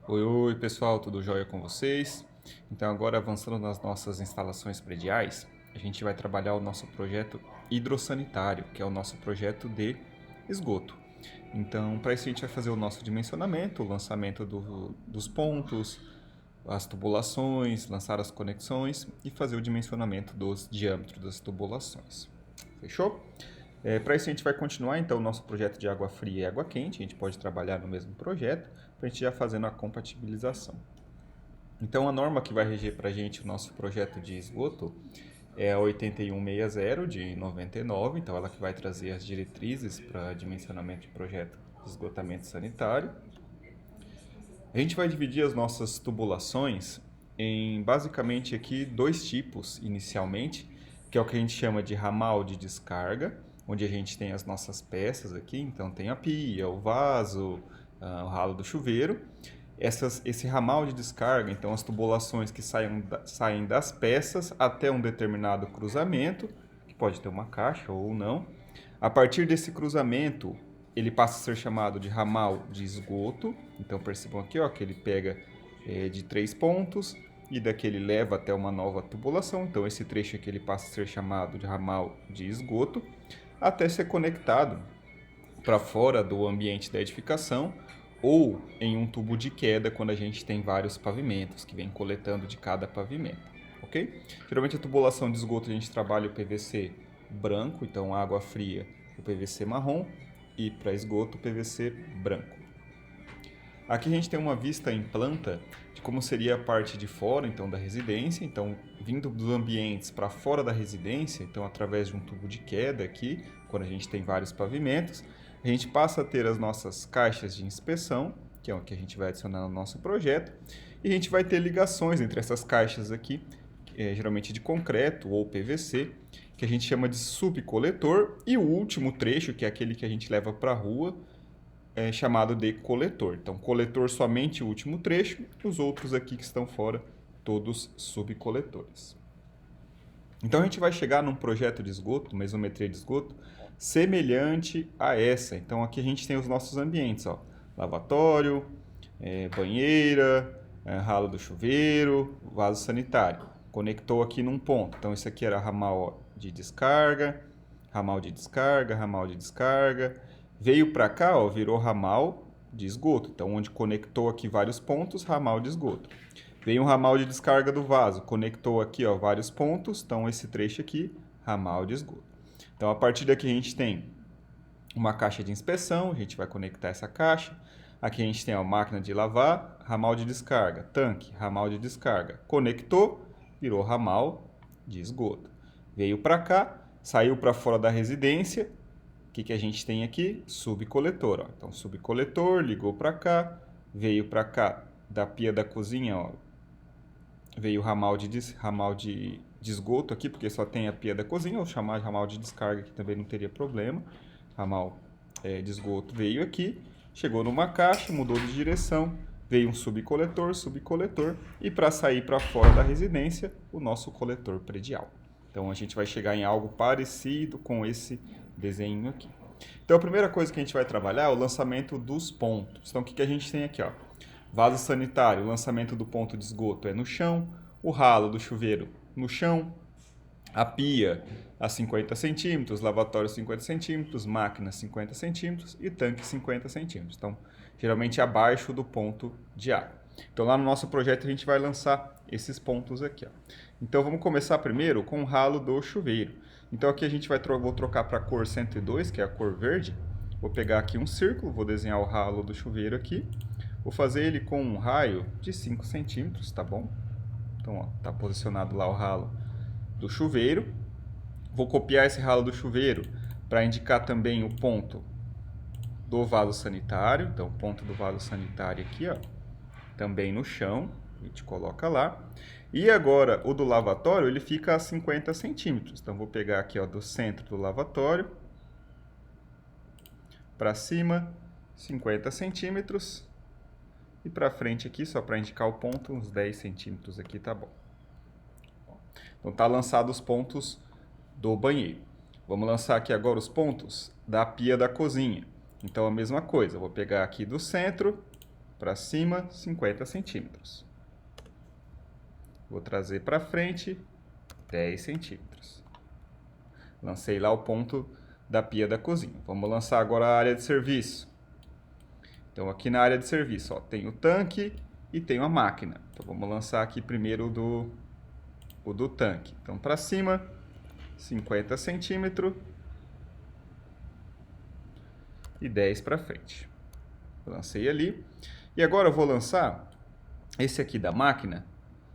Oi, pessoal, tudo jóia com vocês? Então, agora avançando nas nossas instalações prediais, a gente vai trabalhar o nosso projeto hidrossanitário, que é o nosso projeto de esgoto. Então, para isso, a gente vai fazer o nosso dimensionamento, o lançamento dos pontos, as tubulações, lançar as conexões e fazer o dimensionamento dos diâmetros das tubulações. Fechou? Para isso a gente vai continuar então o nosso projeto de água fria e água quente, a gente pode trabalhar no mesmo projeto, para a gente já fazendo a compatibilização. Então a norma que vai reger para a gente o nosso projeto de esgoto é a 8160 de 99, então ela que vai trazer as diretrizes para dimensionamento de projeto de esgotamento sanitário. A gente vai dividir as nossas tubulações em basicamente aqui dois tipos inicialmente, que é o que a gente chama de ramal de descarga, onde a gente tem as nossas peças aqui, então tem a pia, o vaso, o ralo do chuveiro. Esse ramal de descarga, então as tubulações que saem das peças até um determinado cruzamento, que pode ter uma caixa ou não. A partir desse cruzamento, ele passa a ser chamado de ramal de esgoto. Então percebam aqui ó, que ele pega de 3 pontos e daqui ele leva até uma nova tubulação. Então esse trecho aqui ele passa a ser chamado de ramal de esgoto, até ser conectado para fora do ambiente da edificação ou em um tubo de queda quando a gente tem vários pavimentos que vem coletando de cada pavimento, ok? Geralmente a tubulação de esgoto a gente trabalha o PVC branco, então água fria o PVC marrom e para esgoto o PVC branco. Aqui a gente tem uma vista em planta de como seria a parte de fora, então, da residência. Então, vindo dos ambientes para fora da residência, então, através de um tubo de queda aqui, quando a gente tem vários pavimentos, a gente passa a ter as nossas caixas de inspeção, que é o que a gente vai adicionar no nosso projeto, e a gente vai ter ligações entre essas caixas aqui, geralmente de concreto ou PVC, que a gente chama de subcoletor, e o último trecho, que é aquele que a gente leva para a rua, é chamado de coletor. Então, coletor somente o último trecho, os outros aqui que estão fora, todos subcoletores. Então, a gente vai chegar num projeto de esgoto, mesometria de esgoto, semelhante a essa. Então, aqui a gente tem os nossos ambientes, ó, lavatório, banheira, ralo do chuveiro, vaso sanitário. Conectou aqui num ponto. Então, esse aqui era ramal de descarga, ramal de descarga, ramal de descarga. Veio para cá, ó, virou ramal de esgoto. Então, onde conectou aqui vários pontos, ramal de esgoto. Veio um ramal de descarga do vaso, conectou aqui ó, vários pontos, então esse trecho aqui, ramal de esgoto. Então, a partir daqui a gente tem uma caixa de inspeção, a gente vai conectar essa caixa. Aqui a gente tem a máquina de lavar, ramal de descarga, tanque, ramal de descarga. Conectou, virou ramal de esgoto. Veio para cá, saiu para fora da residência. O que a gente tem aqui? Subcoletor. Ó. Então, subcoletor, ligou para cá, veio para cá da pia da cozinha, ó, veio ramal de esgoto aqui, porque só tem a pia da cozinha, ou chamar de ramal de descarga que também não teria problema. Ramal de esgoto veio aqui, chegou numa caixa, mudou de direção, veio um subcoletor, e para sair para fora da residência, o nosso coletor predial. Então a gente vai chegar em algo parecido com esse desenho aqui. Então a primeira coisa que a gente vai trabalhar é o lançamento dos pontos. Então o que a gente tem aqui? Ó? Vaso sanitário, o lançamento do ponto de esgoto é no chão, o ralo do chuveiro no chão, a pia a 50 centímetros, lavatório 50 centímetros, máquina 50 centímetros e tanque 50 centímetros. Então, geralmente abaixo do ponto de água. Então, lá no nosso projeto a gente vai lançar esses pontos aqui. Ó. Então, vamos começar primeiro com o ralo do chuveiro. Então, aqui a gente vou trocar para a cor 102, que é a cor verde. Vou pegar aqui um círculo, vou desenhar o ralo do chuveiro aqui. Vou fazer ele com um raio de 5 centímetros, tá bom? Então, ó, tá posicionado lá o ralo do chuveiro. Vou copiar esse ralo do chuveiro para indicar também o ponto do vaso sanitário. Então, o ponto do vaso sanitário aqui, ó, também no chão, a gente coloca lá. E agora, o do lavatório, ele fica a 50 centímetros. Então, vou pegar aqui, ó, do centro do lavatório para cima, 50 centímetros. E para frente aqui, só para indicar o ponto, uns 10 centímetros aqui tá bom. Então tá lançado os pontos do banheiro. Vamos lançar aqui agora os pontos da pia da cozinha. Então a mesma coisa, vou pegar aqui do centro para cima, 50 centímetros. Vou trazer para frente, 10 centímetros. Lancei lá o ponto da pia da cozinha. Vamos lançar agora a área de serviço. Então, aqui na área de serviço, ó, tem o tanque e tem a máquina. Então, vamos lançar aqui primeiro o do tanque. Então, para cima, 50 centímetros e 10 para frente. Lancei ali. E agora eu vou lançar esse aqui da máquina.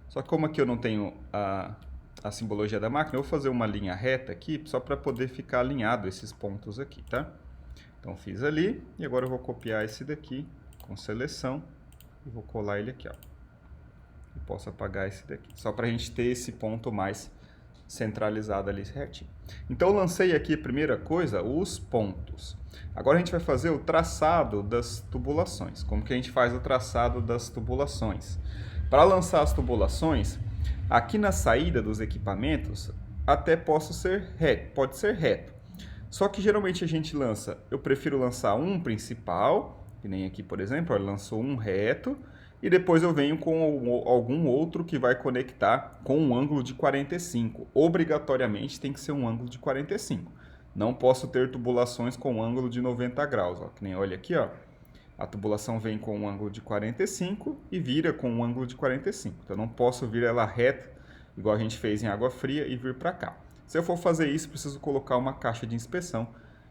Só que como aqui eu não tenho a simbologia da máquina, eu vou fazer uma linha reta aqui, só para poder ficar alinhado esses pontos aqui, tá? Então, fiz ali, e agora eu vou copiar esse daqui com seleção, e vou colar ele aqui, ó. E posso apagar esse daqui, só para a gente ter esse ponto mais centralizado ali certinho. Então, eu lancei aqui, a primeira coisa, os pontos. Agora a gente vai fazer o traçado das tubulações. Como que a gente faz o traçado das tubulações? Para lançar as tubulações, aqui na saída dos equipamentos, até pode ser reto. Só que geralmente a gente lança, eu prefiro lançar um principal, que nem aqui, por exemplo, ele lançou um reto, e depois eu venho com algum outro que vai conectar com um ângulo de 45. Obrigatoriamente tem que ser um ângulo de 45. Não posso ter tubulações com ângulo de 90 graus, ó, que nem olha aqui, ó. A tubulação vem com um ângulo de 45 e vira com um ângulo de 45. Então, eu não posso vir ela reta, igual a gente fez em água fria, e vir para cá. Se eu for fazer isso, preciso colocar uma caixa de inspeção.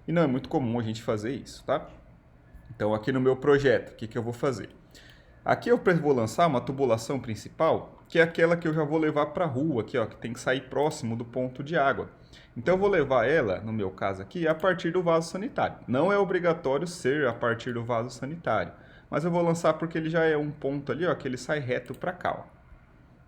E não é muito comum a gente fazer isso, tá? Então, aqui no meu projeto, o que eu vou fazer? Aqui eu vou lançar uma tubulação principal, que é aquela que eu já vou levar para a rua, aqui, ó, que tem que sair próximo do ponto de água. Então, eu vou levar ela, no meu caso aqui, a partir do vaso sanitário. Não é obrigatório ser a partir do vaso sanitário, mas eu vou lançar porque ele já é um ponto ali, ó, que ele sai reto para cá, ó.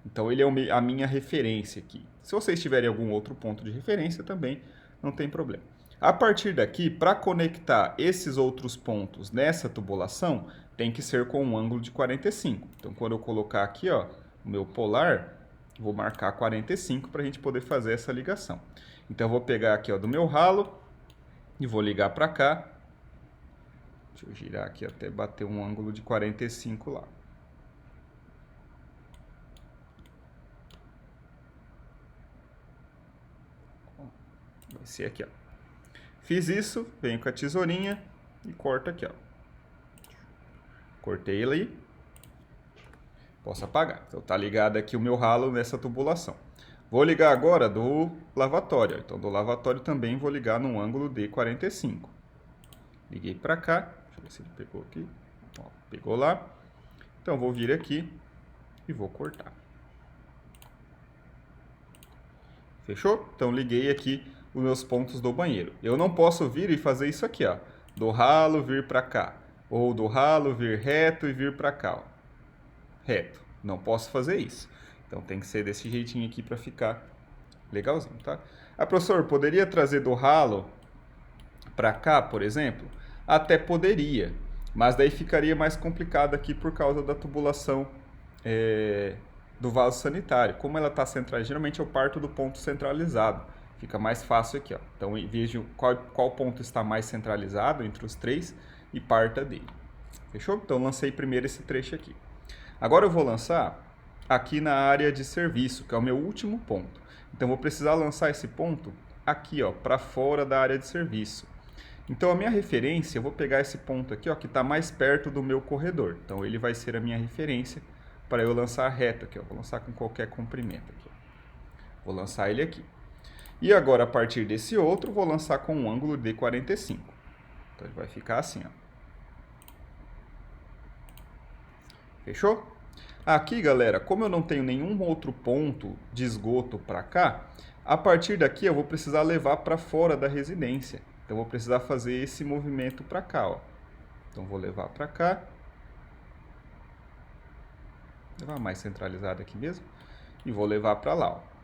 Então, ele é a minha referência aqui. Se vocês tiverem algum outro ponto de referência também, não tem problema. A partir daqui, para conectar esses outros pontos nessa tubulação, tem que ser com um ângulo de 45. Então, quando eu colocar aqui, ó, o meu polar, vou marcar 45 para a gente poder fazer essa ligação. Então, eu vou pegar aqui, ó, do meu ralo e vou ligar para cá. Deixa eu girar aqui até bater um ângulo de 45 lá. Vai ser aqui, ó. Fiz isso, venho com a tesourinha e corto aqui, ó. Cortei ele aí. Posso apagar. Então tá ligado aqui o meu ralo nessa tubulação. Vou ligar agora do lavatório. Então do lavatório também vou ligar num ângulo de 45. Liguei para cá. Deixa eu ver se ele pegou aqui. Ó, pegou lá. Então vou vir aqui e vou cortar. Fechou? Então liguei aqui os meus pontos do banheiro. Eu não posso vir e fazer isso aqui, ó. Do ralo vir para cá. Ou do ralo vir reto e vir para cá, ó. Reto. Não posso fazer isso. Então tem que ser desse jeitinho aqui para ficar legalzinho, tá? Ah, professor, poderia trazer do ralo para cá, por exemplo? Até poderia. Mas daí ficaria mais complicado aqui por causa da tubulação do vaso sanitário. Como ela está centralizada, geralmente eu parto do ponto centralizado. Fica mais fácil aqui, ó. Então vejo qual ponto está mais centralizado entre os três e parta dele. Fechou? Então lancei primeiro esse trecho aqui. Agora eu vou lançar aqui na área de serviço, que é o meu último ponto. Então vou precisar lançar esse ponto aqui, ó, para fora da área de serviço. Então a minha referência, eu vou pegar esse ponto aqui, ó, que está mais perto do meu corredor. Então ele vai ser a minha referência para eu lançar reto aqui, ó. Vou lançar com qualquer comprimento aqui, ó. Vou lançar ele aqui. E agora, a partir desse outro, vou lançar com um ângulo de 45. Então, ele vai ficar assim, ó. Fechou? Aqui, galera, como eu não tenho nenhum outro ponto de esgoto para cá, a partir daqui eu vou precisar levar para fora da residência. Então, eu vou precisar fazer esse movimento para cá, ó. Então, vou levar para cá. Vou levar mais centralizado aqui mesmo. E vou levar para lá, ó.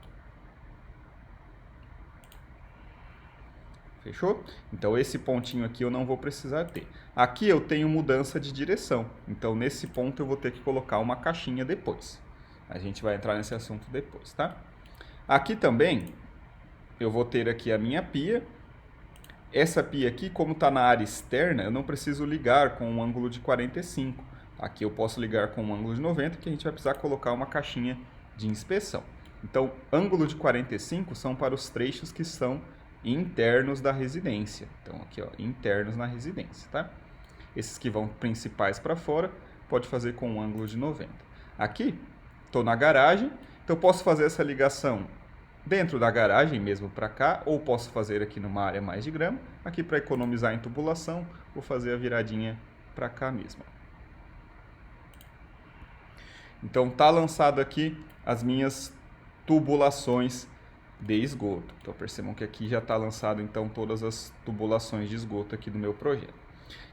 Fechou? Então, esse pontinho aqui eu não vou precisar ter. Aqui eu tenho mudança de direção. Então, nesse ponto eu vou ter que colocar uma caixinha depois. A gente vai entrar nesse assunto depois, tá? Aqui também, eu vou ter aqui a minha pia. Essa pia aqui, como está na área externa, eu não preciso ligar com um ângulo de 45. Aqui eu posso ligar com um ângulo de 90, que a gente vai precisar colocar uma caixinha de inspeção. Então, ângulo de 45 são para os trechos que são internos da residência. Então, aqui, ó, internos na residência, tá? Esses que vão principais para fora, pode fazer com um ângulo de 90. Aqui, estou na garagem, então eu posso fazer essa ligação dentro da garagem mesmo para cá, ou posso fazer aqui numa área mais de grama. Aqui, para economizar em tubulação, vou fazer a viradinha para cá mesmo. Então, tá lançado aqui as minhas tubulações de esgoto. Então, percebam que aqui já está lançado então todas as tubulações de esgoto aqui do meu projeto.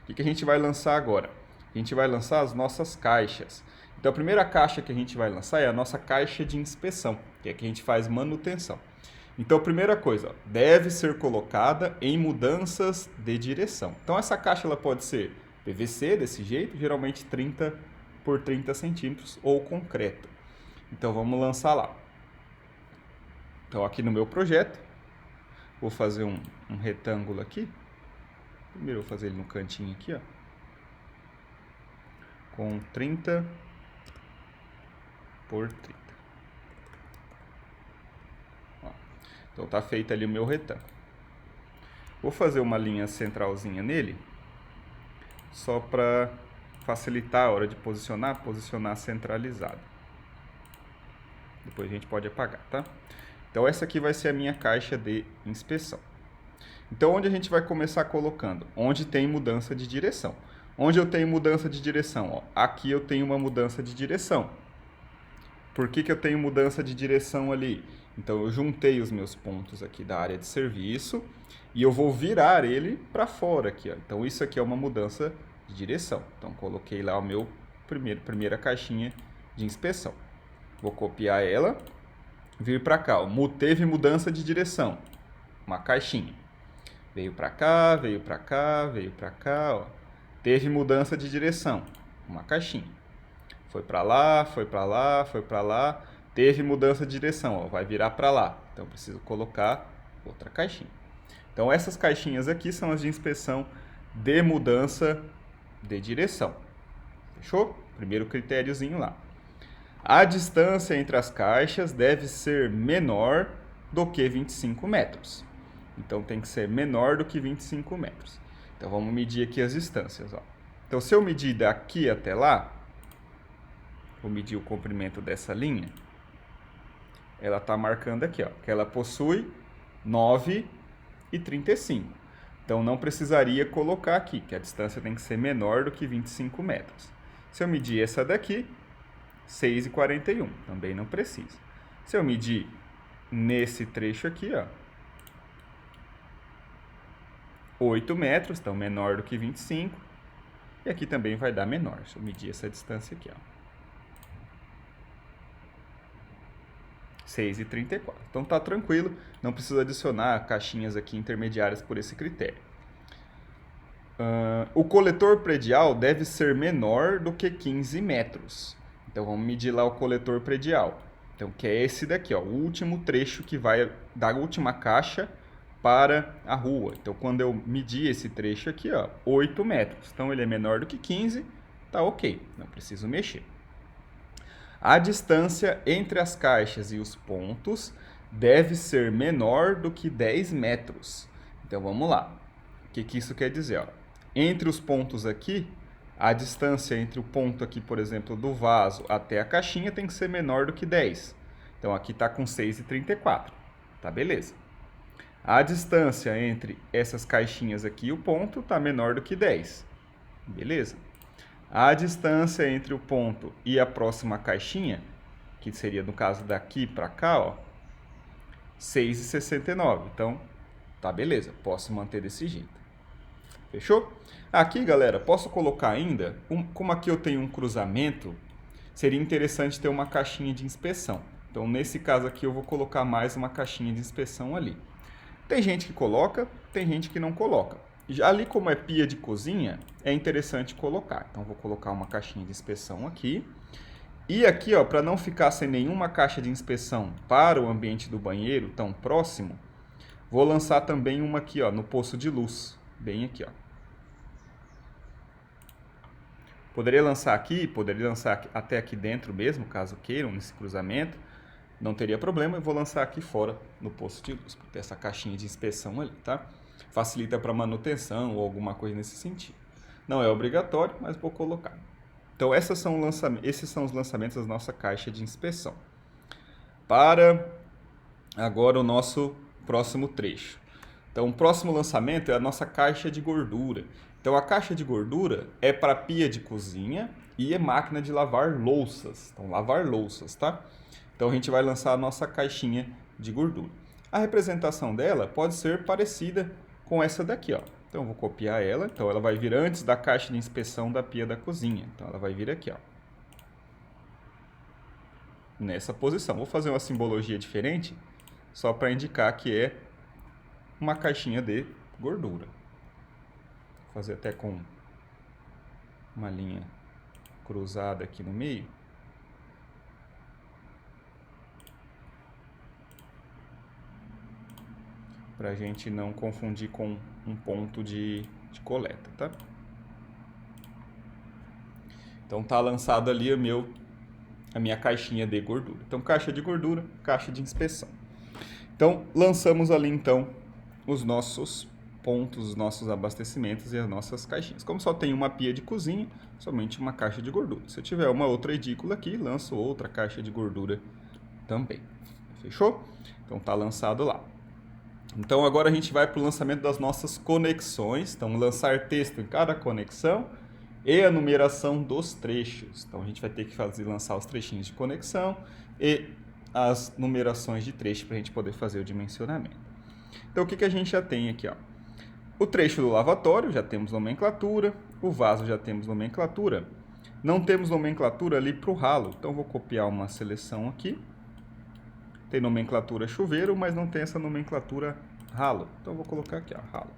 O que a gente vai lançar agora? A gente vai lançar as nossas caixas. Então, a primeira caixa que a gente vai lançar é a nossa caixa de inspeção, que é que a gente faz manutenção. Então, a primeira coisa, ó, deve ser colocada em mudanças de direção. Então, essa caixa ela pode ser PVC, desse jeito, geralmente 30 por 30 centímetros, ou concreto. Então, vamos lançar lá. Então, aqui no meu projeto, vou fazer um retângulo aqui. Primeiro, eu vou fazer ele no cantinho aqui, ó, com 30 por 30. Ó, então, tá feito ali o meu retângulo. Vou fazer uma linha centralzinha nele, só para facilitar a hora de posicionar centralizado. Depois a gente pode apagar, tá? Então, essa aqui vai ser a minha caixa de inspeção. Então, onde a gente vai começar colocando? Onde tem mudança de direção. Onde eu tenho mudança de direção? Ó, aqui eu tenho uma mudança de direção. Por que eu tenho mudança de direção ali? Então, eu juntei os meus pontos aqui da área de serviço e eu vou virar ele para fora aqui, ó. Então, isso aqui é uma mudança de direção. Então, coloquei lá o meu primeira caixinha de inspeção. Vou copiar ela, vir para cá, ó. Teve mudança de direção, uma caixinha. Veio para cá, veio para cá, veio para cá, ó. Teve mudança de direção, uma caixinha. Foi para lá, foi para lá, foi para lá. Teve mudança de direção, ó, vai virar para lá. Então, preciso colocar outra caixinha. Então, essas caixinhas aqui são as de inspeção de mudança de direção. Fechou? Primeiro critériozinho lá. A distância entre as caixas deve ser menor do que 25 metros. Então, tem que ser menor do que 25 metros. Então, vamos medir aqui as distâncias, ó. Então, se eu medir daqui até lá, vou medir o comprimento dessa linha, ela está marcando aqui, ó, que ela possui 9,35. Então, não precisaria colocar aqui, que a distância tem que ser menor do que 25 metros. Se eu medir essa daqui, 6,41, também não precisa. Se eu medir nesse trecho aqui, ó, 8 metros, então menor do que 25. E aqui também vai dar menor. Deixa eu medir essa distância aqui, ó. 6,34. Então tá tranquilo, não precisa adicionar caixinhas aqui intermediárias por esse critério. O coletor predial deve ser menor do que 15 metros. Então vamos medir lá o coletor predial. Então, que é esse daqui, ó, o último trecho que vai da última caixa para a rua. Então, quando eu medir esse trecho aqui, ó, 8 metros. Então, ele é menor do que 15, tá ok, não preciso mexer. A distância entre as caixas e os pontos deve ser menor do que 10 metros. Então, vamos lá. O que isso quer dizer? Ó? Entre os pontos aqui, a distância entre o ponto aqui, por exemplo, do vaso até a caixinha tem que ser menor do que 10. Então, aqui está com 6,34. Tá, beleza. A distância entre essas caixinhas aqui e o ponto está menor do que 10. Beleza? A distância entre o ponto e a próxima caixinha, que seria no caso daqui para cá, ó, 6,69. Então, tá beleza. Posso manter desse jeito. Fechou? Aqui, galera, posso colocar ainda, como aqui eu tenho um cruzamento, seria interessante ter uma caixinha de inspeção. Então, nesse caso aqui, eu vou colocar mais uma caixinha de inspeção ali. Tem gente que coloca, tem gente que não coloca. Já ali, como é pia de cozinha, é interessante colocar. Então, vou colocar uma caixinha de inspeção aqui. E aqui, ó, para não ficar sem nenhuma caixa de inspeção para o ambiente do banheiro tão próximo, vou lançar também uma aqui, ó, no poço de luz. Bem aqui, ó. Poderia lançar aqui, poderia lançar até aqui dentro mesmo, caso queiram, nesse cruzamento. Não teria problema, eu vou lançar aqui fora no posto de luz, porque tem essa caixinha de inspeção ali, tá? Facilita para manutenção ou alguma coisa nesse sentido. Não é obrigatório, mas vou colocar. Então, esses são os lançamentos da nossa caixa de inspeção. Para agora o nosso próximo trecho. Então, o próximo lançamento é a nossa caixa de gordura. Então, a caixa de gordura é para pia de cozinha e é máquina de lavar louças. Então, lavar louças, tá? Então, a gente vai lançar a nossa caixinha de gordura. A representação dela pode ser parecida com essa daqui, ó. Então, eu vou copiar ela. Então, ela vai vir antes da caixa de inspeção da pia da cozinha. Então, ela vai vir aqui, ó. Nessa posição. Vou fazer uma simbologia diferente, só para indicar que é uma caixinha de gordura. Vou fazer até com uma linha cruzada aqui no meio. Para a gente não confundir com um ponto de coleta, tá? Então tá lançado ali a minha caixinha de gordura. Então caixa de gordura, caixa de inspeção. Então lançamos ali então os nossos pontos, os nossos abastecimentos e as nossas caixinhas. Como só tem uma pia de cozinha, somente uma caixa de gordura. Se eu tiver uma outra edícula aqui, lanço outra caixa de gordura também. Fechou? Então tá lançado lá. Então agora a gente vai para o lançamento das nossas conexões. Então lançar texto em cada conexão e a numeração dos trechos. Então a gente vai ter que lançar os trechinhos de conexão e as numerações de trecho para a gente poder fazer o dimensionamento. Então o que a gente já tem aqui, ó? O trecho do lavatório, já temos nomenclatura. O vaso, já temos nomenclatura. Não temos nomenclatura ali para o ralo. Então vou copiar uma seleção aqui. Tem nomenclatura chuveiro, mas não tem essa nomenclatura ralo. Então vou colocar aqui, ó, ralo.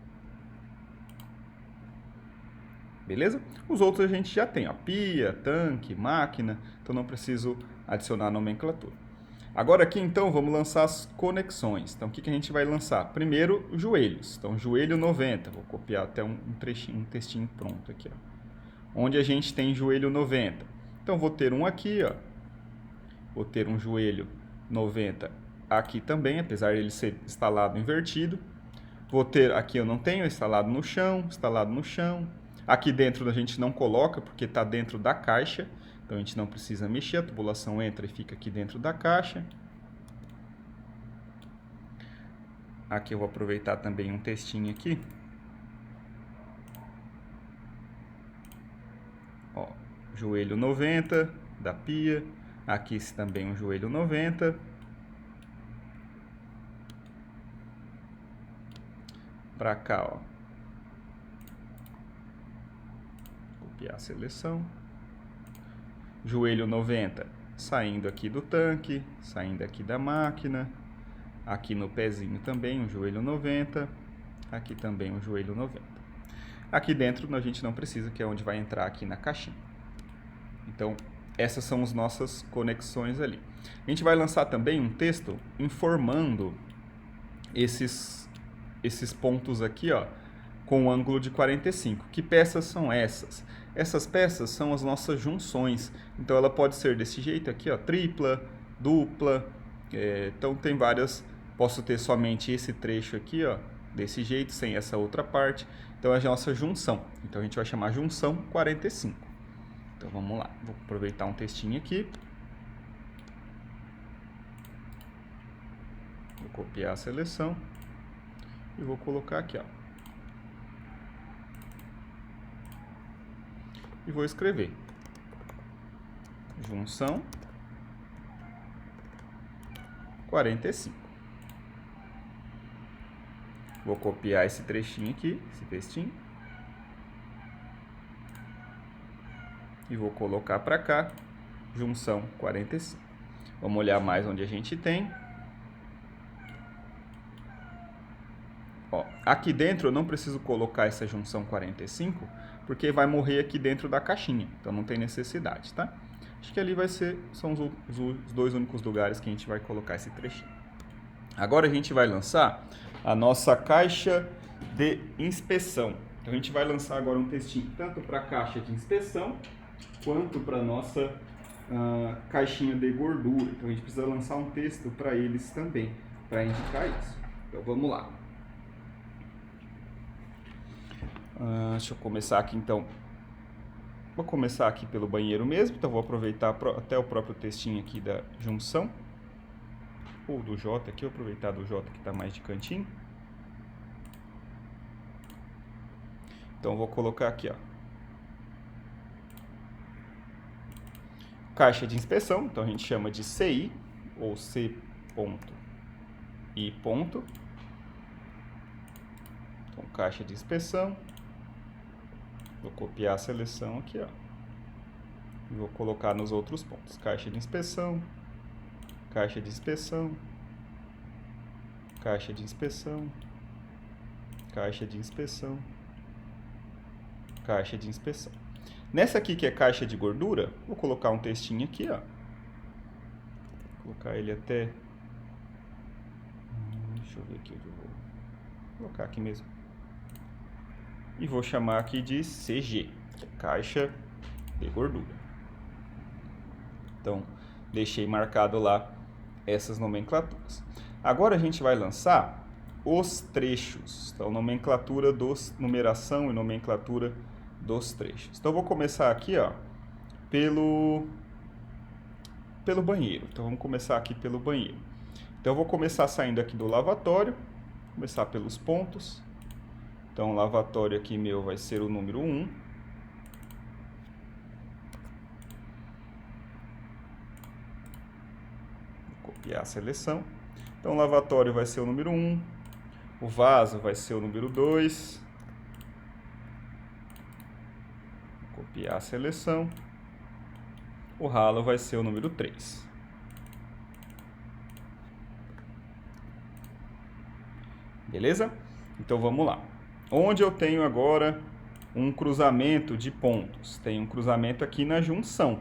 Beleza? Os outros a gente já tem, ó, pia, tanque, máquina. Então não preciso adicionar nomenclatura. Agora aqui, então, vamos lançar as conexões. Então, o que a gente vai lançar? Primeiro, joelhos. Então, joelho 90. Vou copiar até um trechinho, um textinho pronto aqui, ó. Onde a gente tem joelho 90. Então, vou ter um aqui, ó. Vou ter um joelho 90 aqui também, apesar de ele ser instalado invertido. Vou ter, aqui eu não tenho, instalado no chão, instalado no chão. Aqui dentro a gente não coloca, porque está dentro da caixa. Então, a gente não precisa mexer, a tubulação entra e fica aqui dentro da caixa. Aqui eu vou aproveitar também um textinho aqui. Ó, joelho 90 da pia. Aqui também um joelho 90. Para cá, ó. Copiar a seleção. Joelho 90 saindo aqui do tanque, saindo aqui da máquina. Aqui no pezinho também um joelho 90. Aqui também um joelho 90. Aqui dentro a gente não precisa, que é onde vai entrar aqui na caixinha. Então, essas são as nossas conexões ali. A gente vai lançar também um texto informando esses pontos aqui, ó, com um ângulo de 45. Que peças são essas? Essas peças são as nossas junções. Então, ela pode ser desse jeito aqui, ó, tripla, dupla. Então, tem várias. Posso ter somente esse trecho aqui, ó, desse jeito, sem essa outra parte. Então, é a nossa junção. Então, a gente vai chamar junção 45. Então, vamos lá. Vou aproveitar um textinho aqui. Vou copiar a seleção. E vou colocar aqui, ó. E vou escrever junção 45. Vou copiar esse trechinho aqui, esse textinho. E vou colocar para cá, junção 45. Vamos olhar mais onde a gente tem. Ó, aqui dentro eu não preciso colocar essa junção 45, porque vai morrer aqui dentro da caixinha. Então não tem necessidade, tá? Acho que ali são os dois únicos lugares que a gente vai colocar esse trechinho. Agora a gente vai lançar a nossa caixa de inspeção. Então a gente vai lançar agora um textinho tanto para a caixa de inspeção quanto para a nossa caixinha de gordura. Então a gente precisa lançar um texto para eles também, para indicar isso. Então vamos lá. Deixa eu começar aqui então. Vou começar aqui pelo banheiro mesmo, então vou aproveitar até o próprio textinho aqui da junção. Ou do J aqui, vou aproveitar do J que está mais de cantinho. Então vou colocar aqui, ó. Caixa de inspeção, então a gente chama de CI, ou C.I. Então caixa de inspeção. Vou copiar a seleção aqui, ó. E vou colocar nos outros pontos. Caixa de inspeção, caixa de inspeção, caixa de inspeção, caixa de inspeção, caixa de inspeção. Nessa aqui que é caixa de gordura, vou colocar um textinho aqui, ó. Vou colocar ele até... Deixa eu ver aqui onde eu vou colocar aqui mesmo. E vou chamar aqui de CG, que é caixa de gordura. Então, deixei marcado lá essas nomenclaturas. Agora a gente vai lançar os trechos. Então, nomenclatura numeração e nomenclatura dos trechos. Então, eu vou começar aqui, ó, pelo banheiro. Então, vamos começar aqui pelo banheiro. Então, eu vou começar saindo aqui do lavatório, começar pelos pontos. Então, o lavatório aqui meu vai ser o número 1. Vou copiar a seleção. Então, o lavatório vai ser o número 1. O vaso vai ser o número 2. Vou copiar a seleção. O ralo vai ser o número 3. Beleza? Então, vamos lá. Onde eu tenho agora um cruzamento de pontos? Tem um cruzamento aqui na junção.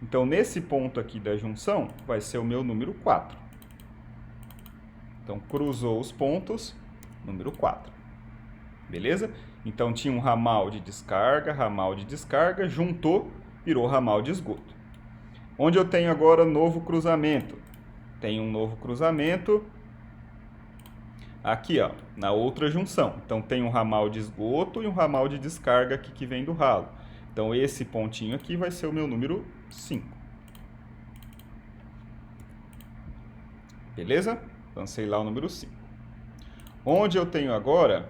Então, nesse ponto aqui da junção, vai ser o meu número 4. Então, cruzou os pontos, número 4. Beleza? Então, tinha um ramal de descarga, juntou, virou ramal de esgoto. Onde eu tenho agora novo cruzamento? Tem um novo cruzamento aqui, ó, na outra junção. Então, tem um ramal de esgoto e um ramal de descarga aqui que vem do ralo. Então, esse pontinho aqui vai ser o meu número 5. Beleza? Lancei lá o número 5. Onde eu tenho agora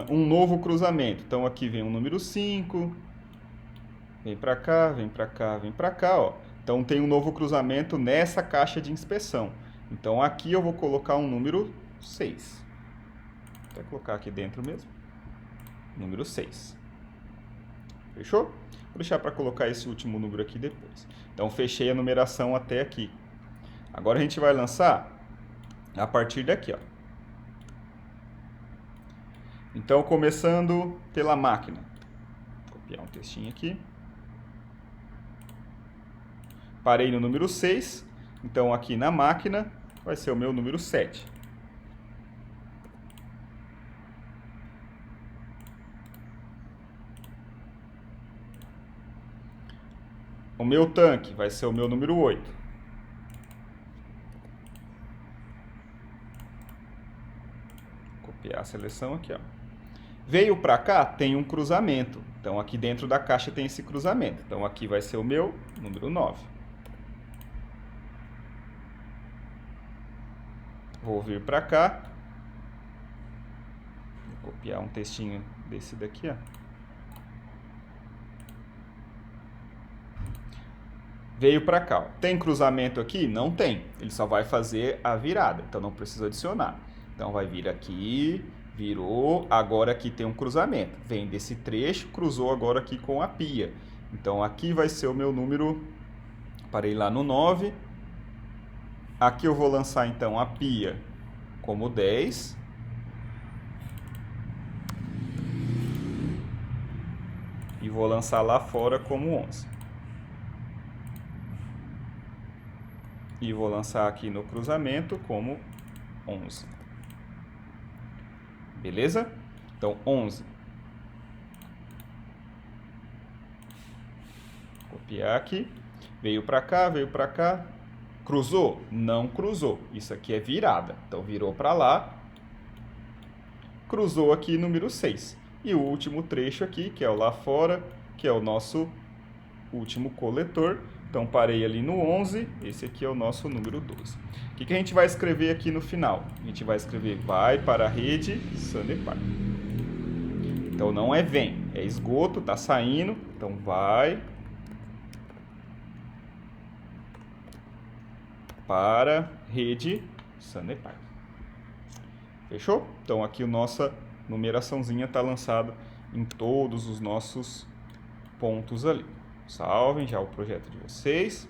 um novo cruzamento. Então, aqui vem o número 5. Vem para cá, vem para cá, vem para cá, ó. Então, tem um novo cruzamento nessa caixa de inspeção. Então, aqui eu vou colocar um número 6. Vou até colocar aqui dentro mesmo. Número 6. Fechou? Vou deixar para colocar esse último número aqui depois. Então, fechei a numeração até aqui. Agora, a gente vai lançar a partir daqui, ó. Então, começando pela máquina. Vou copiar um textinho aqui. Parei no número 6. Então, aqui na máquina vai ser o meu número 7. O meu tanque vai ser o meu número 8. Vou copiar a seleção aqui, ó. Veio para cá, tem um cruzamento. Então, aqui dentro da caixa tem esse cruzamento. Então, aqui vai ser o meu número 9. Vou vir para cá. Vou copiar um textinho desse daqui, ó. Veio para cá, ó. Tem cruzamento aqui? Não tem. Ele só vai fazer a virada, então não precisa adicionar. Então vai vir aqui, virou, agora aqui tem um cruzamento. Vem desse trecho, cruzou agora aqui com a pia. Então aqui vai ser o meu número, parei lá no 9. Aqui eu vou lançar então a pia como 10. E vou lançar lá fora como 11. E vou lançar aqui no cruzamento como 11. Beleza? Então 11. Copiar aqui. Veio para cá, veio para cá. Cruzou? Não cruzou. Isso aqui é virada. Então, virou para lá. Cruzou aqui número 6. E o último trecho aqui, que é o lá fora, que é o nosso último coletor. Então, parei ali no 11. Esse aqui é o nosso número 12. O que a gente vai escrever aqui no final? A gente vai escrever vai para a rede Sanepar. Então, não é vem, é esgoto, está saindo. Então, vai para rede Sanepar. Fechou? Então, aqui a nossa numeraçãozinha está lançada em todos os nossos pontos ali. Salvem já o projeto de vocês.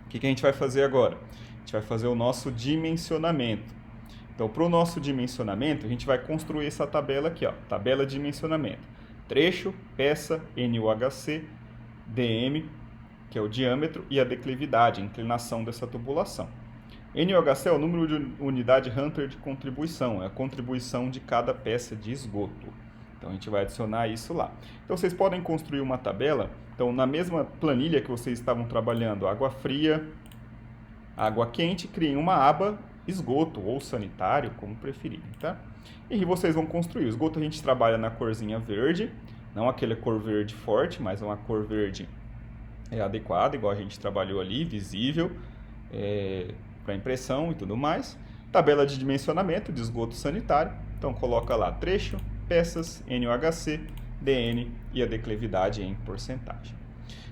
O que a gente vai fazer agora? A gente vai fazer o nosso dimensionamento. Então, para o nosso dimensionamento, a gente vai construir essa tabela aqui, ó, tabela de dimensionamento. Trecho, peça, NUHC, DM, que é o diâmetro, e a declividade, a inclinação dessa tubulação. NUHC é o número de unidade Hunter de contribuição, é a contribuição de cada peça de esgoto. Então, a gente vai adicionar isso lá. Então, vocês podem construir uma tabela. Então, na mesma planilha que vocês estavam trabalhando, água fria, água quente, criem uma aba esgoto ou sanitário, como preferirem, tá? E vocês vão construir. O esgoto a gente trabalha na corzinha verde, não aquela cor verde forte, mas uma cor verde adequada, igual a gente trabalhou ali, visível, para impressão e tudo mais. Tabela de dimensionamento de esgoto sanitário. Então, coloca lá trecho, peças, NUHC, DN e a declividade em porcentagem.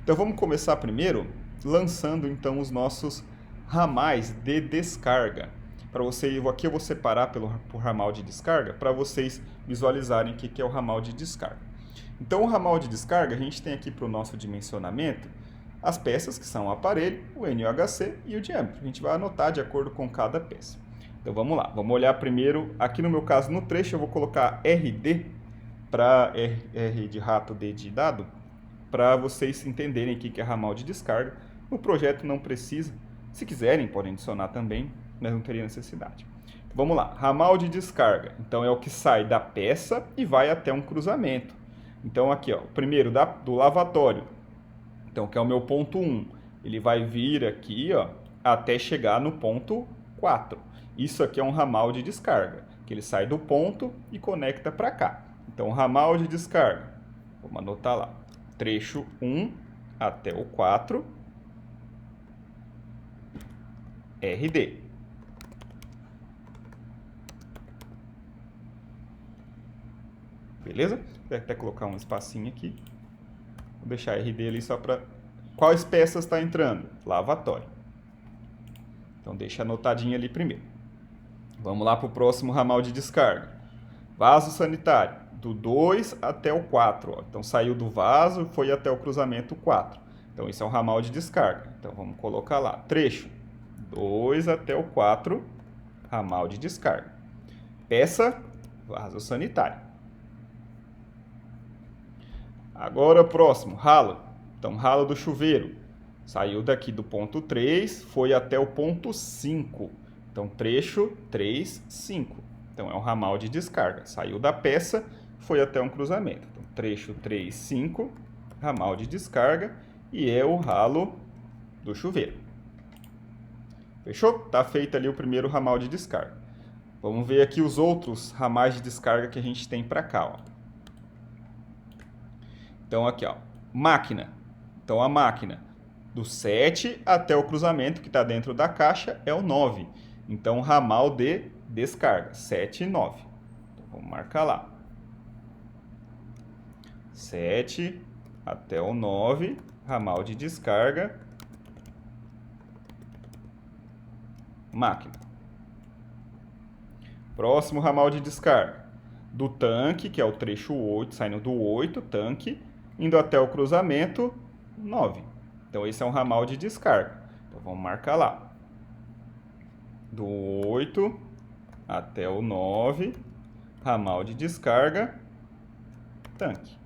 Então, vamos começar primeiro lançando então os nossos ramais de descarga. Para você, aqui eu vou separar por ramal de descarga para vocês visualizarem o que é o ramal de descarga. Então, o ramal de descarga, a gente tem aqui para o nosso dimensionamento as peças, que são o aparelho, o NUHC e o diâmetro. A gente vai anotar de acordo com cada peça. Então, vamos lá. Vamos olhar primeiro, aqui no meu caso, no trecho, eu vou colocar RD, para R de rato, D de dado, para vocês entenderem o que é ramal de descarga. O projeto não precisa. Se quiserem, podem adicionar também, mas não teria necessidade. Vamos lá, ramal de descarga. Então, é o que sai da peça e vai até um cruzamento. Então, aqui, ó, o primeiro do lavatório, então, que é o meu ponto 1. Ele vai vir aqui, ó, até chegar no ponto 4. Isso aqui é um ramal de descarga, que ele sai do ponto e conecta para cá. Então, ramal de descarga, vamos anotar lá, trecho 1 até o 4, RD. Beleza? Vou até colocar um espacinho aqui. Vou deixar RD ali só para... Quais peças está entrando? Lavatório. Então, deixa anotadinho ali primeiro. Vamos lá para o próximo ramal de descarga. Vaso sanitário, do 2 até o 4. Ó. Então, saiu do vaso e foi até o cruzamento 4. Então, isso é um ramal de descarga. Então, vamos colocar lá. Trecho, 2 até o 4, ramal de descarga. Peça, vaso sanitário. Agora, o próximo, ralo. Então, ralo do chuveiro. Saiu daqui do ponto 3, foi até o ponto 5. Então, trecho 3, 5. Então, é um ramal de descarga. Saiu da peça, foi até um cruzamento. Então, trecho 3, 5, ramal de descarga. E é o ralo do chuveiro. Fechou? Tá feito ali o primeiro ramal de descarga. Vamos ver aqui os outros ramais de descarga que a gente tem para cá, ó. Então, aqui, ó, máquina. Então, a máquina do 7 até o cruzamento que está dentro da caixa é o 9. Então, ramal de descarga, 7 e 9. Então, vamos marcar lá. 7 até o 9, ramal de descarga, máquina. Próximo ramal de descarga, do tanque, que é o trecho 8, saindo do 8, tanque, indo até o cruzamento, 9. Então, esse é um ramal de descarga. Então, vamos marcar lá. Do 8 até o 9, ramal de descarga, tanque.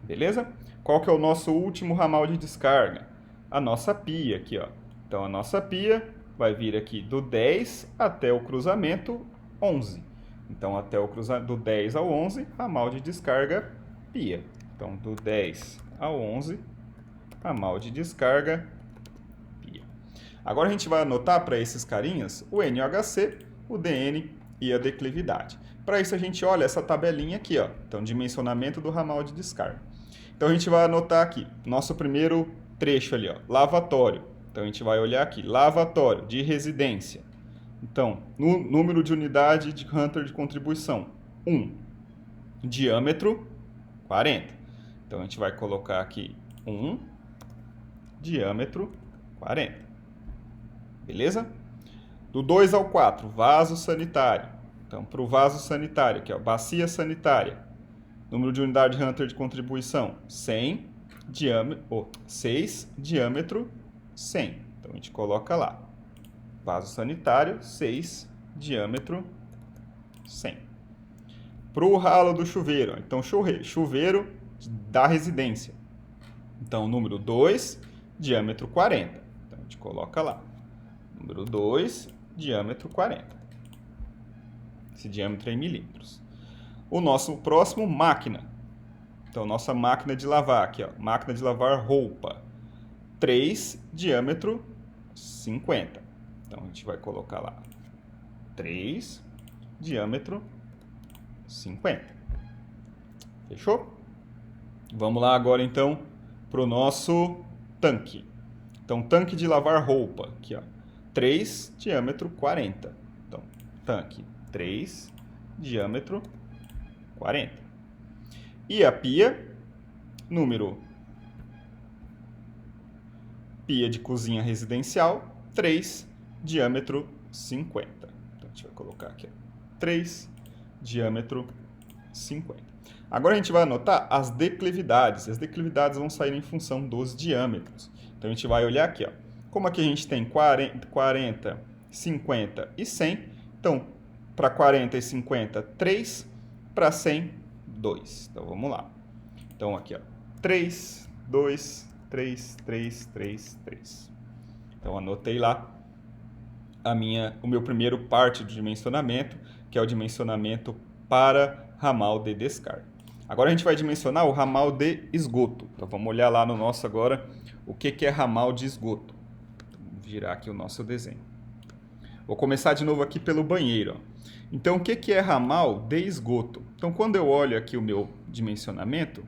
Beleza? Qual que é o nosso último ramal de descarga? A nossa pia aqui, ó. Então, a nossa pia vai vir aqui do 10 até o cruzamento 11. Então, até o cruzamento do 10 ao 11, ramal de descarga pia. Então, do 10 ao 11, ramal de descarga pia. Agora a gente vai anotar para esses carinhas o NOHC, o DN e a declividade. Para isso a gente olha essa tabelinha aqui, ó. Então, dimensionamento do ramal de descarga. Então a gente vai anotar aqui, nosso primeiro trecho ali, ó, lavatório. Então a gente vai olhar aqui, lavatório de residência. Então, no número de unidade de Hunter de contribuição, 1. Diâmetro, 40. Então a gente vai colocar aqui 1, diâmetro, 40. Beleza? Do 2 ao 4, vaso sanitário. Então, para o vaso sanitário, aqui, ó, bacia sanitária. Número de unidade Hunter de contribuição, 100, diâmetro, 6, diâmetro, 100. Então, a gente coloca lá. Vaso sanitário, 6, diâmetro, 100. Para o ralo do chuveiro, então, chuveiro da residência. Então, número 2, diâmetro 40. Então, a gente coloca lá. Número 2, diâmetro 40. Esse diâmetro é em milímetros. O nosso próximo, máquina. Então, nossa máquina de lavar aqui, ó. Máquina de lavar roupa. 3, diâmetro 50. Então, a gente vai colocar lá. 3, diâmetro 50. Fechou? Vamos lá agora, então, para o nosso tanque. Então, tanque de lavar roupa. Aqui, ó. 3, diâmetro 40. Então, tanque 3, diâmetro 40. E a pia, número pia de cozinha residencial, 3, diâmetro 50. Então, a gente vai colocar aqui, ó, 3, diâmetro 50. Agora a gente vai anotar as declividades. As declividades vão sair em função dos diâmetros. Então, a gente vai olhar aqui, ó. Como aqui a gente tem 40, 50 e 100, então, para 40 e 50, 3, para 100, 2. Então, vamos lá. Então, aqui, ó, 3, 2, 3, 3, 3, 3. Então, anotei lá o meu primeiro parte de dimensionamento, que é o dimensionamento para ramal de descarga. Agora, a gente vai dimensionar o ramal de esgoto. Então, vamos olhar lá no nosso agora o que é ramal de esgoto. Vou virar aqui o nosso desenho. Vou começar de novo aqui pelo banheiro, ó. Então, o que é ramal de esgoto? Então, quando eu olho aqui o meu dimensionamento,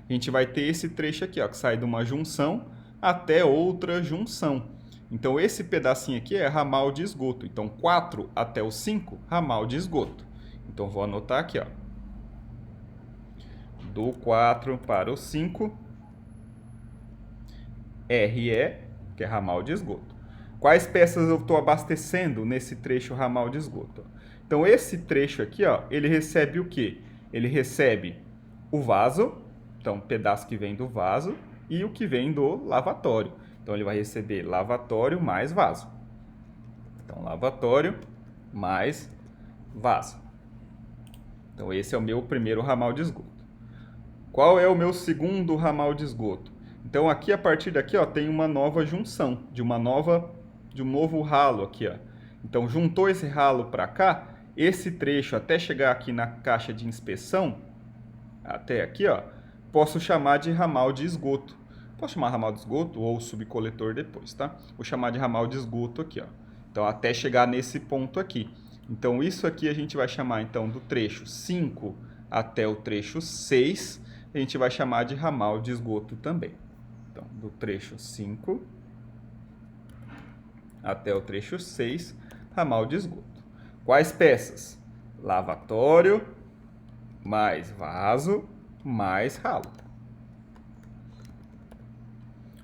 a gente vai ter esse trecho aqui, ó, que sai de uma junção até outra junção. Então, esse pedacinho aqui é ramal de esgoto. Então, 4 até o 5, ramal de esgoto. Então, vou anotar aqui, ó. Do 4 para o 5, RE, que é ramal de esgoto. Quais peças eu estou abastecendo nesse trecho ramal de esgoto? Então, esse trecho aqui, ó, ele recebe o quê? Ele recebe o vaso, então, um pedaço que vem do vaso, e o que vem do lavatório. Então, ele vai receber lavatório mais vaso. Então, lavatório mais vaso. Então, esse é o meu primeiro ramal de esgoto. Qual é o meu segundo ramal de esgoto? Então, aqui, a partir daqui, ó, tem uma nova junção, de um novo ralo aqui, ó. Então, juntou esse ralo para cá, esse trecho até chegar aqui na caixa de inspeção, até aqui, ó, posso chamar de ramal de esgoto. Posso chamar ramal de esgoto ou subcoletor depois, tá? Vou chamar de ramal de esgoto aqui, ó. Então, até chegar nesse ponto aqui. Então, isso aqui a gente vai chamar, então, do trecho 5 até o trecho 6, a gente vai chamar de ramal de esgoto também. Então, do trecho 5 até o trecho 6, ramal de esgoto. Quais peças? Lavatório, mais vaso, mais ralo.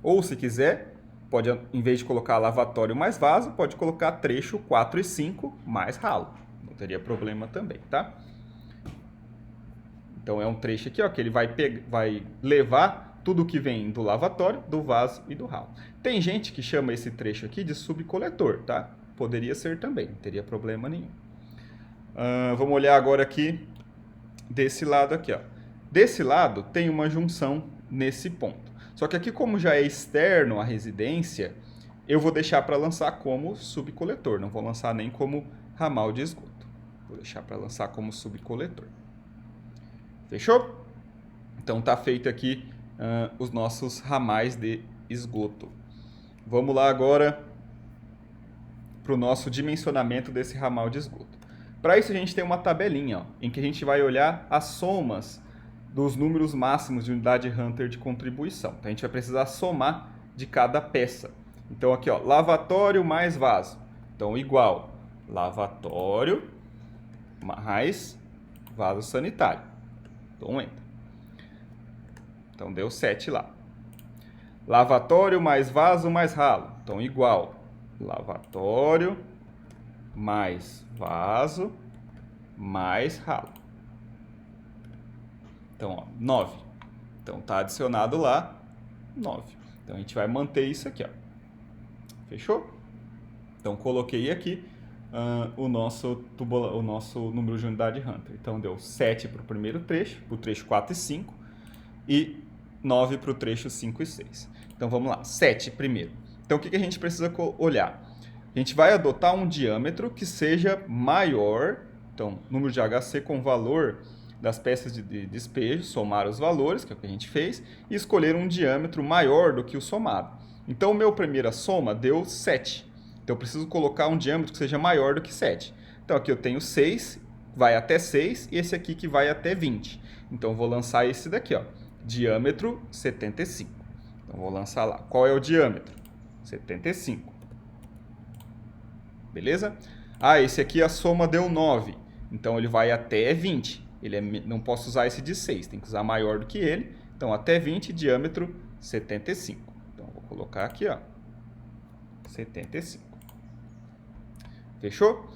Ou, se quiser, pode, em vez de colocar lavatório mais vaso, pode colocar trecho 4 e 5 mais ralo. Não teria problema também, tá? Então, é um trecho aqui, ó, que ele vai levar tudo que vem do lavatório, do vaso e do ralo. Tem gente que chama esse trecho aqui de subcoletor, tá? Poderia ser também, não teria problema nenhum. Vamos olhar agora aqui desse lado aqui, ó. Desse lado tem uma junção nesse ponto. Só que aqui, como já é externo à residência, eu vou deixar para lançar como subcoletor. Não vou lançar nem como ramal de esgoto. Vou deixar para lançar como subcoletor. Fechou? Então tá feito aqui os nossos ramais de esgoto. Vamos lá agora para o nosso dimensionamento desse ramal de esgoto. Para isso a gente tem uma tabelinha, ó, em que a gente vai olhar as somas dos números máximos de unidade Hunter de contribuição. Então a gente vai precisar somar de cada peça. Então aqui, ó, lavatório mais vaso. Então igual lavatório mais vaso sanitário. Então entra. Então deu 7 lá. Lavatório mais vaso mais ralo. Então igual lavatório mais vaso mais ralo. Então, ó, 9. Então tá adicionado lá 9. Então a gente vai manter isso aqui, ó. Fechou? Então coloquei aqui o nosso número de unidade Hunter. Então deu 7 para o primeiro trecho, para o trecho 4 e 5, e 9 para o trecho 5 e 6. Então vamos lá, 7 primeiro. Então o que a gente precisa olhar? A gente vai adotar um diâmetro que seja maior, então número de HC com valor das peças de despejo, somar os valores, que é o que a gente fez, e escolher um diâmetro maior do que o somado. Então, a minha primeira soma deu 7. Então, eu preciso colocar um diâmetro que seja maior do que 7. Então, aqui eu tenho 6, vai até 6, e esse aqui que vai até 20. Então, eu vou lançar esse daqui, ó, diâmetro 75. Então, vou lançar lá. Qual é o diâmetro? 75. Beleza? Ah, esse aqui a soma deu 9. Então, ele vai até 20. Não posso usar esse de 6, tem que usar maior do que ele. Então, até 20, diâmetro 75. Então, vou colocar aqui, ó, 75. Fechou?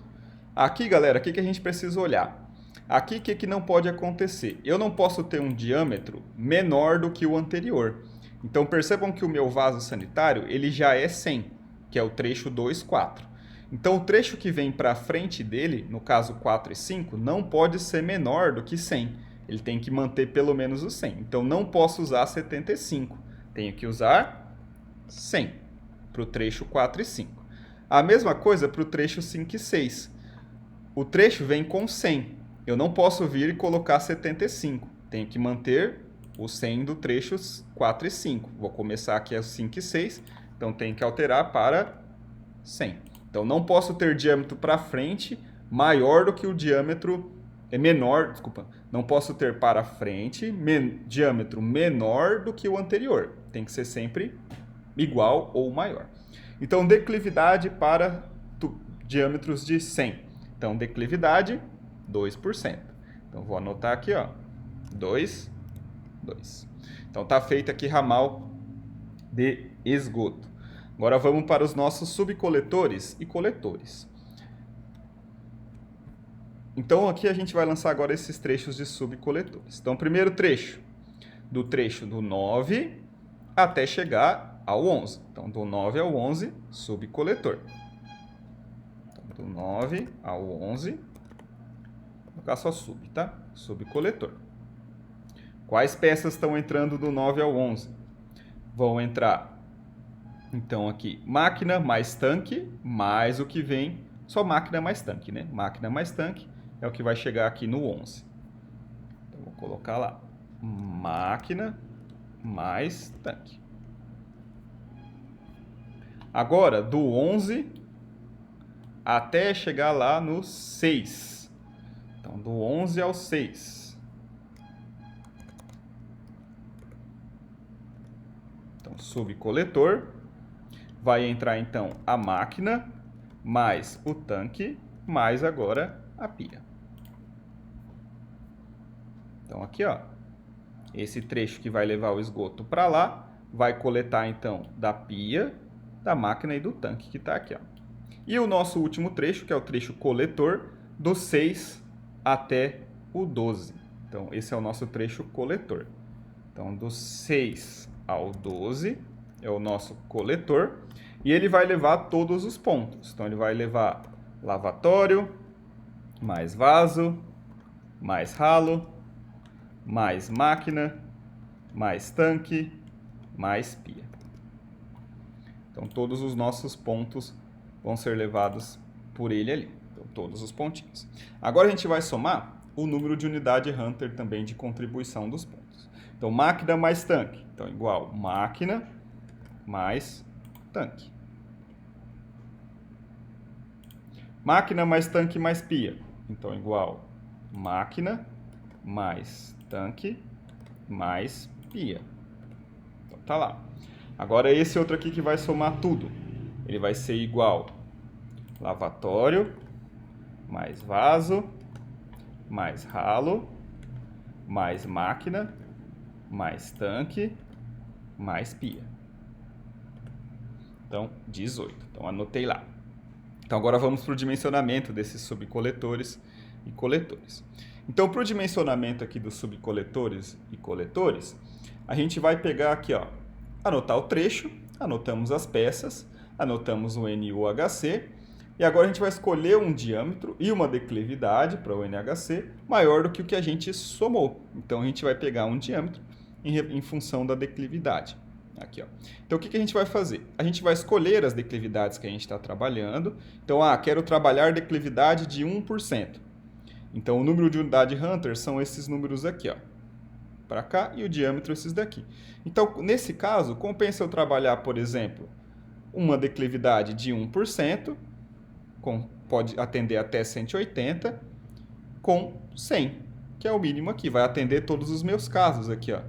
Aqui, galera, o que a gente precisa olhar? Aqui, o que não pode acontecer? Eu não posso ter um diâmetro menor do que o anterior. Então, percebam que o meu vaso sanitário, ele já é 100, que é o trecho 2, 4. Então, o trecho que vem para frente dele, no caso 4 e 5, não pode ser menor do que 100. Ele tem que manter pelo menos o 100. Então, não posso usar 75. Tenho que usar 100 para o trecho 4 e 5. A mesma coisa para o trecho 5 e 6. O trecho vem com 100. Eu não posso vir e colocar 75. Tenho que manter o 100 do trecho 4 e 5. Vou começar aqui a 5 e 6. Então, tenho que alterar para 100. Então, não posso ter diâmetro para frente maior do que o diâmetro menor, desculpa, não posso ter para frente diâmetro menor do que o anterior. Tem que ser sempre igual ou maior. Então, declividade para diâmetros de 100. Então, declividade, 2%. Então, vou anotar aqui, ó, 2. Então, tá feito aqui ramal de esgoto. Agora vamos para os nossos subcoletores e coletores. Então aqui a gente vai lançar agora esses trechos de subcoletores. Então, primeiro trecho do 9 até chegar ao 11. Então, do 9 ao 11, subcoletor. Então, do 9 ao 11, vou colocar só sub, tá? Subcoletor. Quais peças estão entrando do 9 ao 11? Vão entrar... Então, aqui, máquina mais tanque, mais o que vem, só máquina mais tanque, né? Máquina mais tanque é o que vai chegar aqui no 11. Então, vou colocar lá, máquina mais tanque. Agora, do 11 até chegar lá no 6. Então, do 11 ao 6. Então, subcoletor. Vai entrar, então, a máquina, mais o tanque, mais agora a pia. Então, aqui, ó, esse trecho que vai levar o esgoto para lá, vai coletar, então, da pia, da máquina e do tanque que está aqui, ó. E o nosso último trecho, que é o trecho coletor, do 6 até o 12. Então, esse é o nosso trecho coletor. Então, do 6 ao 12 é o nosso coletor. E ele vai levar todos os pontos. Então, ele vai levar lavatório, mais vaso, mais ralo, mais máquina, mais tanque, mais pia. Então, todos os nossos pontos vão ser levados por ele ali. Então, todos os pontinhos. Agora, a gente vai somar o número de unidade Hunter também de contribuição dos pontos. Então, máquina mais tanque. Então, igual máquina mais tanque. Máquina mais tanque mais pia. Então, igual máquina mais tanque mais pia. Então, tá lá. Agora, esse outro aqui que vai somar tudo. Ele vai ser igual lavatório mais vaso mais ralo mais máquina mais tanque mais pia. Então, 18. Então, anotei lá. Então, agora vamos para o dimensionamento desses subcoletores e coletores. Então, para o dimensionamento aqui dos subcoletores e coletores, a gente vai pegar aqui, ó, anotar o trecho, anotamos as peças, anotamos o NUHC, e agora a gente vai escolher um diâmetro e uma declividade para o NHC maior do que o que a gente somou. Então, a gente vai pegar um diâmetro em função da declividade. Aqui, ó. Então, o que a gente vai fazer? A gente vai escolher as declividades que a gente está trabalhando. Então, quero trabalhar declividade de 1%. Então, o número de unidade Hunter são esses números aqui, ó, para cá, e o diâmetro esses daqui. Então, nesse caso, compensa eu trabalhar, por exemplo, uma declividade de 1%, pode atender até 180, com 100, que é o mínimo aqui. Vai atender todos os meus casos aqui, ó.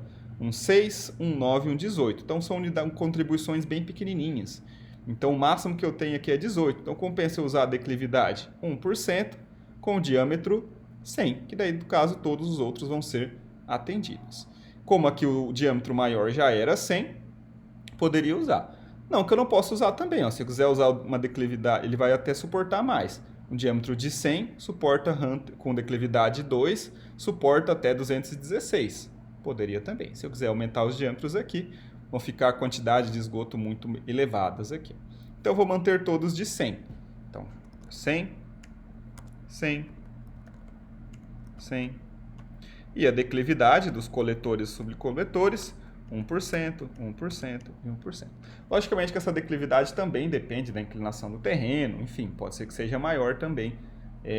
Um 6, um 9 e um 18. Então, são contribuições bem pequenininhas. Então, o máximo que eu tenho aqui é 18. Então, compensa eu usar a declividade 1% com o diâmetro 100, que daí, no caso, todos os outros vão ser atendidos. Como aqui o diâmetro maior já era 100, poderia usar. Não, que eu não posso usar também. Ó. Se eu quiser usar uma declividade, ele vai até suportar mais. Um diâmetro de 100 suporta com declividade 2, suporta até 216. Poderia também. Se eu quiser aumentar os diâmetros aqui, vão ficar a quantidade de esgoto muito elevadas aqui. Então, eu vou manter todos de 100. Então, 100, 100, 100. E a declividade dos coletores e subcoletores, 1%, 1% e 1%. Logicamente que essa declividade também depende da inclinação do terreno, enfim, pode ser que seja maior também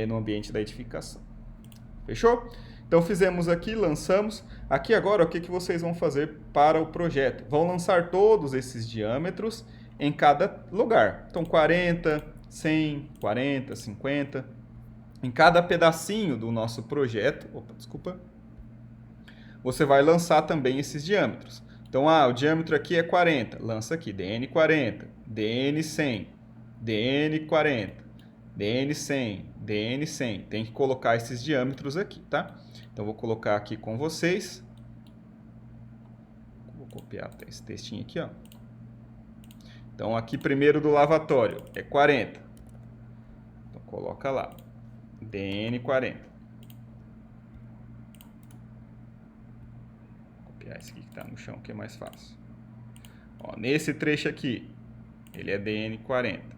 no ambiente da edificação. Fechou? Então fizemos aqui, lançamos. Aqui agora o que vocês vão fazer para o projeto? Vão lançar todos esses diâmetros em cada lugar. Então 40, 100, 40, 50. Em cada pedacinho do nosso projeto, você vai lançar também esses diâmetros. Então, o diâmetro aqui é 40, lança aqui, DN 40, DN 100, DN 40, DN 100, DN 100. Tem que colocar esses diâmetros aqui, tá? Então, vou colocar aqui com vocês. Vou copiar esse textinho aqui, ó. Então, aqui primeiro do lavatório é 40. Então, coloca lá, DN 40. Vou copiar esse aqui que está no chão, que é mais fácil. Ó, nesse trecho aqui, ele é DN 40.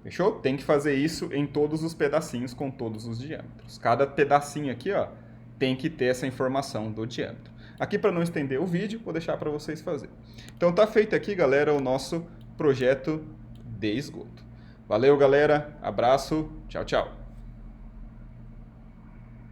Fechou? Tem que fazer isso em todos os pedacinhos com todos os diâmetros. Cada pedacinho aqui, ó, tem que ter essa informação do diâmetro. Aqui, para não estender o vídeo, vou deixar para vocês fazerem. Então, tá feito aqui, galera, o nosso projeto de esgoto. Valeu, galera. Abraço. Tchau, tchau.